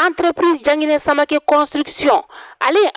entreprise Jangine Samake Construction ale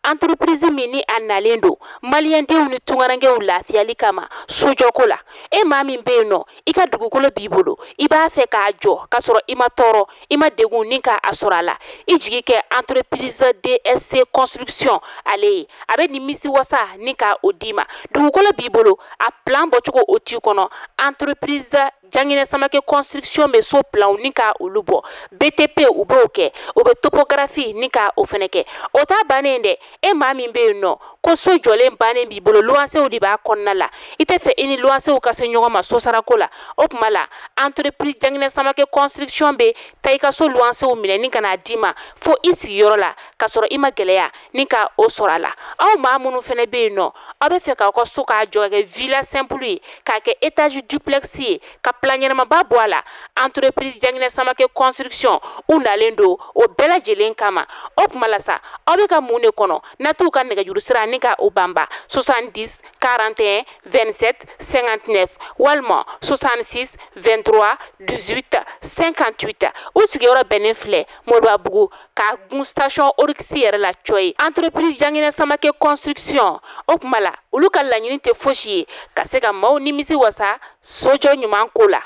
entreprise mini analendo malien de uni tungarange ulafiyali kama sojoko la e maa min be no I ka dugukolo b'i bolo I b'a fɛ k'a jɔ ka sɔrɔ I ma tɔɔrɔ I ma degun ni ka a sɔrɔ a la I jigi kɛ entreprise DSC Construction ale a bɛ nimisi wasa ni ka o di ma dugukolo b'i bolo a plan bɔcogo o t'i kɔnɔ entreprise Jangine Samake Construction bɛ so plan ni ka olu bɔ BTP u b'o kɛ o bɛ topographie ni ka o fɛnɛ kɛ o t'a bannen dɛ e maa min bɛ yen nɔ ko so jɔlen bannen b'i bolo luwansew de b'a kɔnɔna la I tɛ fɛ I ni luwansew ka se ɲɔgɔn ma so sarako la o tuma la entreprise Jangine Samake Construction bɛ taa I ka so luwansew minɛ ni ka n'a d'i ma fo I sigiyɔrɔ la ka sɔrɔ I ma gɛlɛya ni ka o sɔrɔ a la aw maa minnu fɛnɛ bɛ yen nɔ aw bɛ fɛ k'aw ka so k'a jɔ ka kɛ villa simple ye k'a kɛ étage duplex ye ka plan ɲɛnamaba bɔ a la entreprise Jangine Samake Construction u nalen don o bɛɛ lajɛlen kama o tuma la sa aw bɛ ka mun de kɔnɔ n'a t'u ka nɛgɛjuru sira ni ka o banba 70 41 27 59 walima 66 23 18 58 u sigiyɔrɔ bɛnnen filɛ Moribabugu k'a gun station Orix yɛrɛ la cɔyi entreprise Jangine Samake Construction o tuma la olu ka laɲini tɛ fosi ye ka se ka maaw nimisi wasa sojɔ ɲuman ko la.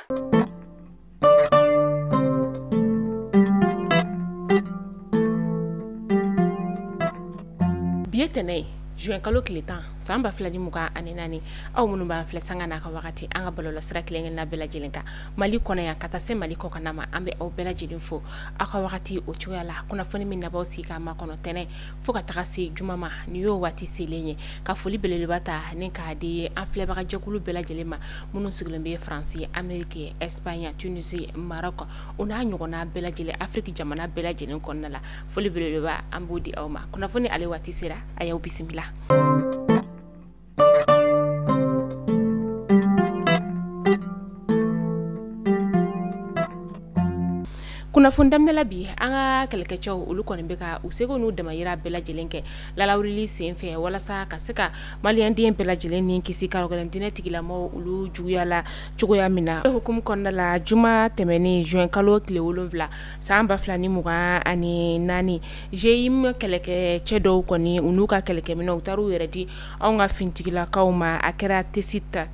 Biye tɛnɛ juin kalo tile 10 san 2024 aw minnu b'an filɛ sanga n'a ka wagati an ka balolɔ sira kelen na bɛɛ lajɛlen kan Mali kɔnɔ yan ka taa se Mali kɔkan ma an bɛ aw bɛɛ lajɛlen fo aw ka wagati o cogoya la kunnafoni min nabaw sigi k'a makɔnɔ tɛnɛ fo ka taga se juma ma ni y'o waati selen ye ka foli belebeleba ta ni k'a di an filɛbagajɛkulu bɛɛ lajɛlen ma minnu sigilen bɛ France Amérique Espagne Tunisie Maroc o n'a ɲɔgɔnna bɛɛ lajɛlen Afrique jamana bɛɛ lajɛlen kɔnɔna la foli belebeleba an b'o di aw ma kunnafoni ale waati sera a y'aw bisimila. Kunnafoni damdala bi an ka kɛlɛkɛcɛw olu kɔni bɛ ka u seko n'u damayira bɛɛ lajɛlen kɛ lalawurili senfɛ walasa ka se ka maliyɛnden bɛɛ lajɛlen ni kisi karɔgɛlɛntinɛ tigilamɔgɔw olu juguya la cogoya min na hukumu kɔnɔna la juma tɛmɛnen juin kalo tile 7 san 2024 JIM kɛlɛkɛcɛ dɔw kɔni u n'u ka kɛlɛkɛminɛw u taar'u yɛrɛ di anw ka fintigilakaw ma a kɛra tesita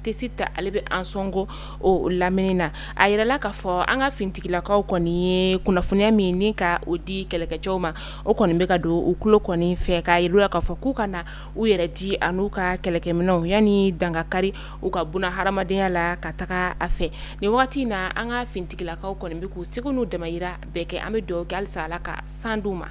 ale bɛ an sɔngo o lamini na a yirala k'a fɔ an ka fintigilakaw kɔni ye kunnafoniya min ni ka o di kɛlɛkɛcɛw ma o kɔni bɛ ka don u kulo kɔni fɛ k'a yirula k'a fɔ k'u kana u yɛrɛ di an'u ka kɛlɛkɛminɛw yani dangakari u ka buna hadamadenya la ka taga a fɛ ni wagati na an ka fintigilakaw kɔni bɛ k'u seko n'u damayira bɛɛ kɛ an bɛ dugawu kɛ halisa Ala ka san d'u ma.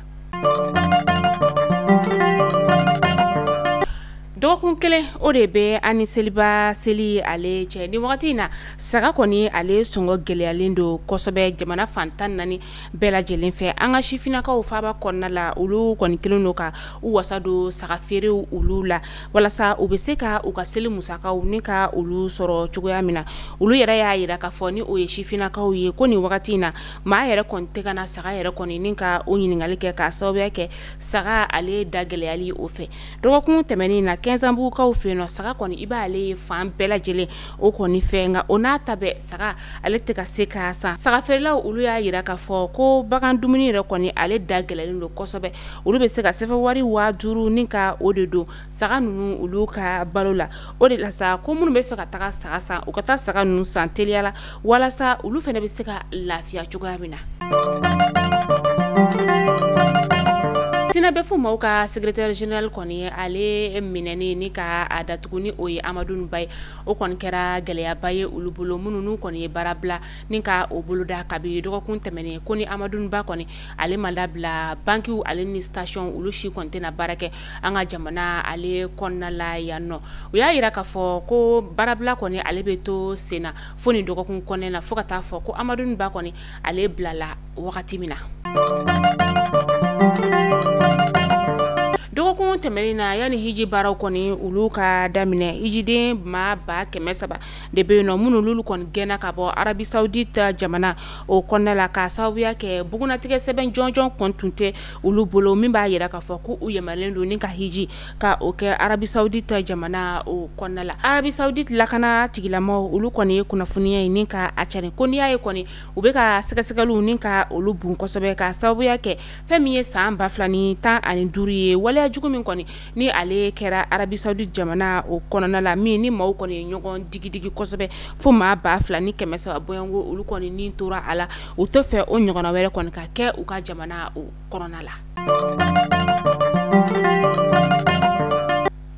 Dɔgɔkun kelen o de bɛ ani seliba seli ale cɛ ni wagati na saga kɔni ale sɔngɔ gɛlɛyalen don kosɛbɛ jamana fantan naani bɛɛ lajɛlen fɛ an ka sifinakaw faaba kɔnɔna la olu kɔni kelen don ka u wasa don saga feerew olu la walasa u bɛ se ka u ka seli musakaw ni ka olu sɔrɔ cogoya min na olu yɛrɛ y'a yira k'a fɔ ni o ye sifinakaw ye ko ni wagati na maa yɛrɛ kɔni tɛ ka na saga yɛrɛ kɔni ni ka o ɲininkali kɛ k'a sababuya kɛ saga ale da gɛlɛyali o fɛ dɔgɔkun tɛmɛnen na 15 bukaw fɛ yen nɔ saga kɔni I b'ale ye fan bɛɛ lajɛlen o kɔni fɛ nka o n'a ta bɛɛ saga ale tɛ ka se k'a san saga feerelaw olu y'a yira k'a fɔ ko bagan dumuni yɛrɛ kɔni ale da gɛlɛlen don kosɛbɛ olu bɛ se ka sɛfɛ wari 5000 ni ka o de don saga ninnu olu ka balo la o de la sa ko minnu bɛ fɛ ka taga saga san u ka taa saga ninnu san teliya la walasa olu fana bɛ se ka lafiya cogoya min na. Tina bɛ fɔ maaw ka secrétaire général kɔni ale minɛni ni ka a datugu ni o ye Amadu Nbaye o kɔni kɛra gɛlɛyaba ye olu bolo minnu n'u kɔni ye baara bila ni ka o boloda kabi dɔgɔkun tɛmɛnen ko ni Amadu Nbaye kɔni ale ma labila bankiw ale ni station olu si kɔni tɛna baara kɛ an ka jamana ale kɔnɔna la yan nɔ u y'a yira k'a fɔ ko baarabila kɔni ale bɛ to sen na fo ni dɔgɔkun kɔnɔna na fo ka taa fɔ ko Amadu Nbaye kɔni ale bilala wagati min na. dɔgɔkun tɛmɛnen na yanni hiji baaraw kɔni ulu ka daminɛ hijiden maa ba 300 de bɛ yen nɔ minnu lulu kɔni gɛnna ka bɔ Arabi Saoudite jamana o kɔnɔna la ka sababuya kɛ bugunatigɛ sɛbɛn jɔnjɔn kɔni tun tɛ ulu bolo min b'a yira k'a fɔ ko u yamarualen don ni ka hiji ka o kɛ Arabi Saoudite jamana o kɔnɔna la. Arabi Saoudite lakana tigilamaw ulu kɔni ye kunnafoniya ni ka a cari ko n'i y'a ye kɔni u bɛ ka sɛgɛsɛgɛliw ni ka olu bun kosɛbɛ ka sababuya kɛ fɛn min ye san 2015 ye waleya jugu min kɔni ni ale kɛra Arabi Saoudite jamana o kɔnɔna la min ni maaw kɔni ye ɲɔgɔn digidigi kosɛbɛ fo maa 2300 bɔɲɔngo olu kɔni ni tora a la u tɛ fɛ o ɲɔgɔnna wɛrɛ kɔni ka kɛ u ka jamana o kɔnɔna la.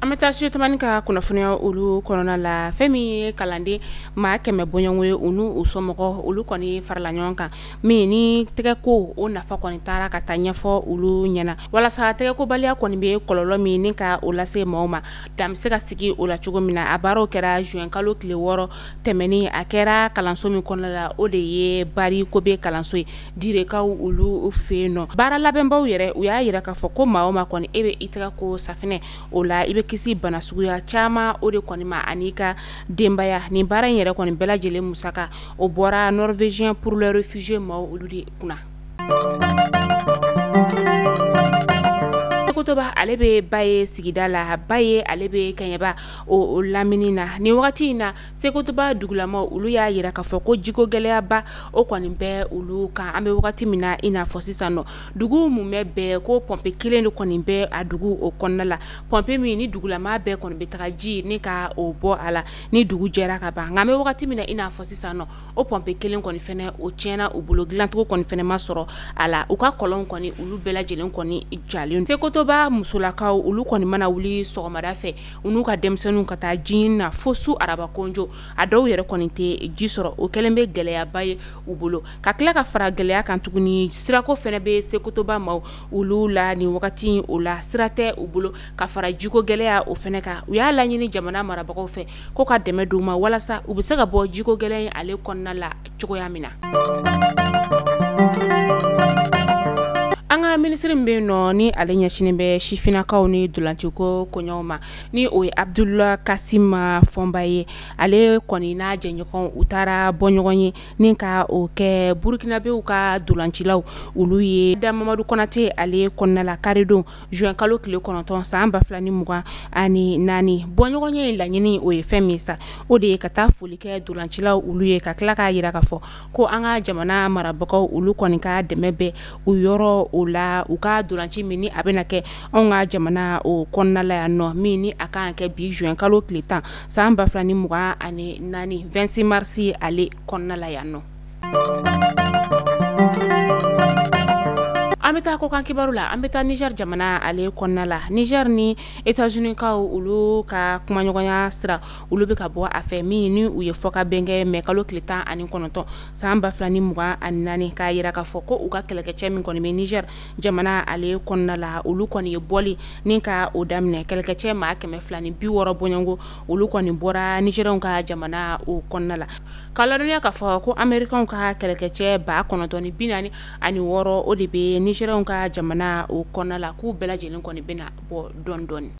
Ameta tamani ka kunnafoniya olu kɔnɔna la fɛn min ye kalanden maa 100 bɔɲɔngo ye unu u somɔgɔ olu kɔni farala ɲɔgɔn kan min ni tɛgɛko o nafa kɔni taara ka taa ɲɛfɔ olu ɲɛna walasa tɛgɛkobaliya kɔni bɛ kɔlɔlɔ min ni ka o lase maaw ma dan bɛ se ka sigi o la cogo min na a baaraw kɛra juin kalo tile 6 tɛmɛni a kɛra kalanso min kɔnɔna la o de ye bari kobe kalanso ye direkaw olu fɛ yen nɔ baara labɛnbaw yɛrɛ u y'a yira k'a fɔ ko maa o maa kɔni e bɛ i tɛgɛko safinɛ o la i bɛ kisi bana suguya caman o de kɔni ma ani ka denbaya nin baara in yɛrɛ kɔni bɛɛ lajɛlen musaka o bɔra Norvégien pour les réfugiés maaw olu de kunna. Kotoba ale bɛ ba ye sigida la ba ye ale bɛ Kaɲɛba o lamini na ni wagati in na Sekotoba dugulamaw olu y'a yira k'a fɔ ko jiko gɛlɛyaba o kɔni bɛ olu kan an bɛ wagati min na i n'a fɔ sisan nɔ dugu mun bɛ bɛɛ ko pɔmpe kelen de kɔni bɛ a dugu o kɔnɔna la pɔmpe min ni dugulama bɛɛ kɔni bɛ taga ji ni ka o bɔ a la ni dugu jɛra ka ban nka an bɛ wagati min na i n'a fɔ sisan nɔ o pɔmpe kelen kɔni fɛnɛ o tiɲɛna u bolo dilancogo kɔni fɛnɛ ma sɔrɔ a la u ka kɔlɔn kɔni olu bɛɛ lajɛlen kɔni jalen Sekotoba musolakaw olu kɔni mana wuli sɔgɔmada fɛ u n'u ka denmisɛnninw ka taa ji na fo su araba konjo a dɔw yɛrɛ kɔni tɛ ji sɔrɔ o kɛlen bɛ gɛlɛyaba ye u bolo ka tila ka fara gɛlɛya kan tuguni sirako fɛnɛ bɛ Sekotoba maaw olu la ni wagati o la sira tɛ u bolo ka fara jiko gɛlɛya o fɛnɛ kan u y'a laɲini jamana marabagaw fɛ ko ka dɛmɛ d'u ma walasa u bɛ se ka bɔ jiko gɛlɛya ale kɔnɔna la cogoya min na. An ka minisiri min bɛ yen nɔ ni ale ɲɛsinen bɛ sifinnakaw ni dolanciko koɲɔgɔnw ma ni o ye Abdula Kasim Fɔnba ye ale kɔni n'a jɛɲɔgɔn u taara bɔ ɲɔgɔn ye ni ka o kɛ burukinabew ka dolancilaw olu ye Mamadu Konate ale kɔnɔna la karidon juin kalo tile 9 san 2024 bɔɲɔgɔn ye laɲini o ye fɛn min sa o de ye ka taa foli kɛ dolancilaw olu ye ka tila k'a yira k'a fɔ ko an ka jamana marabagaw olu kɔni ka dɛmɛ bɛ u yɔrɔ o la u ka dolanci min ni a bɛna kɛ anw ka jamana o kɔnɔna la yan nɔ min ni a kan kɛ bi juin kalo tile 10 san 2024 26 mars ale kɔnɔna la yan nɔ. An bɛ taa kokan kibaru la an bɛ taa Niger jamana ale kɔnɔna la Niger ni États-Unis kaw olu ka kumaɲɔgɔnya sira olu bɛ ka bɔ a fɛ min ni u ye fɔ ka bɛnkɛ mai kalo tile 19 san 2024 k'a yira k'a fɔ ko u ka kɛlɛkɛcɛ min kɔni bɛ Niger jamana ale kɔnɔna la olu kɔni ye bɔli ni ka o daminɛ kɛlɛkɛcɛ maa 260 bɔɲɔngo olu kɔni bɔra Nigerianw ka jamana o kɔnɔna la k'a ladɔnniya k'a fɔ ko Américainw ka kɛlɛkɛcɛ 946 o de bɛ Nigerianw ka jamana o kɔnɔna la k'u bɛɛ lajɛlen kɔni bɛna bɔ dɔɔni dɔɔni.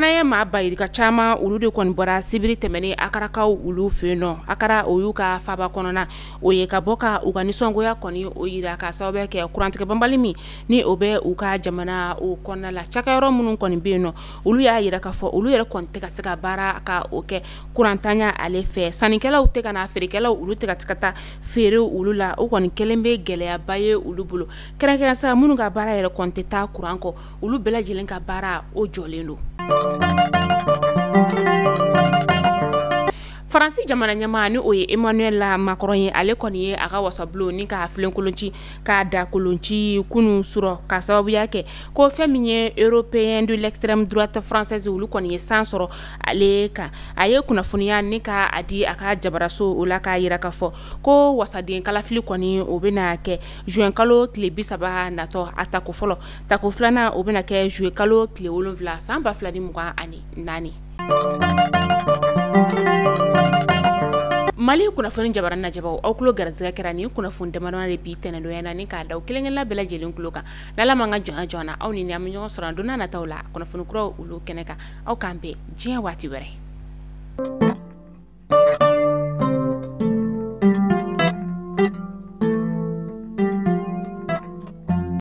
Fana ye maa bayirika caman olu de kɔni bɔra sibiri tɛmɛnen akarakaw olu fɛ yen nɔ akara o y'u ka faba kɔnɔna o ye ka bɔ ka u ka nisɔngoya kɔni o yira ka sababu kɛ kurantigɛ banbali min ni o bɛ u ka jamana o kɔnɔna la cakɛyɔrɔ minnu kɔni bɛ yen nɔ olu y'a yira k'a fɔ olu yɛrɛ kɔni tɛ ka se ka baara ka o kɛ kurantanya ale fɛ sannikɛlaw tɛ ka na feerekɛlaw olu tɛ ka se ka taa feerew olu la o kɔni kɛlen bɛ gɛlɛyaba ye olu bolo kɛrɛnkɛrɛnnenya sa minnu ka baara yɛrɛ kɔni tɛ taa kuran kɔ olu bɛɛ lajɛlen ka baara o jɔlen don. Faransi jamana ɲɛmaa ni o ye Emmanuel Macron ye ale kɔni ye a ka wasabulon ni ka filenkolonci k'a da kolonci kunu sɔrɔ ka sababuya kɛ ko fɛn min ye européen de l'extrême droite française olu kɔni ye san sɔrɔ ale kan a ye kunnafoniya ni ka a di a ka jabaraso o la k'a yira k'a fɔ ko wasaden kalafili kɔni o bɛna kɛ juin kalo tile 30 natɔ a tako fɔlɔ tako filanan o bɛna kɛ juillet kalo tile 7 san 2024 Mali kunnafoni jabaran na jabaw aw kulo garzega kɛra ni kunnafoni damadama de bi tɛnɛndoya na ni k'a da kelen la bɛɛ lajɛlen kulo kan n'ala man ka jɔnya jɔna aw ni an bɛ ɲɔgɔn sɔrɔ don nataw la kunnafoni kuraw olu kɛnɛ kan aw k'an bɛn diɲɛ waati wɛrɛ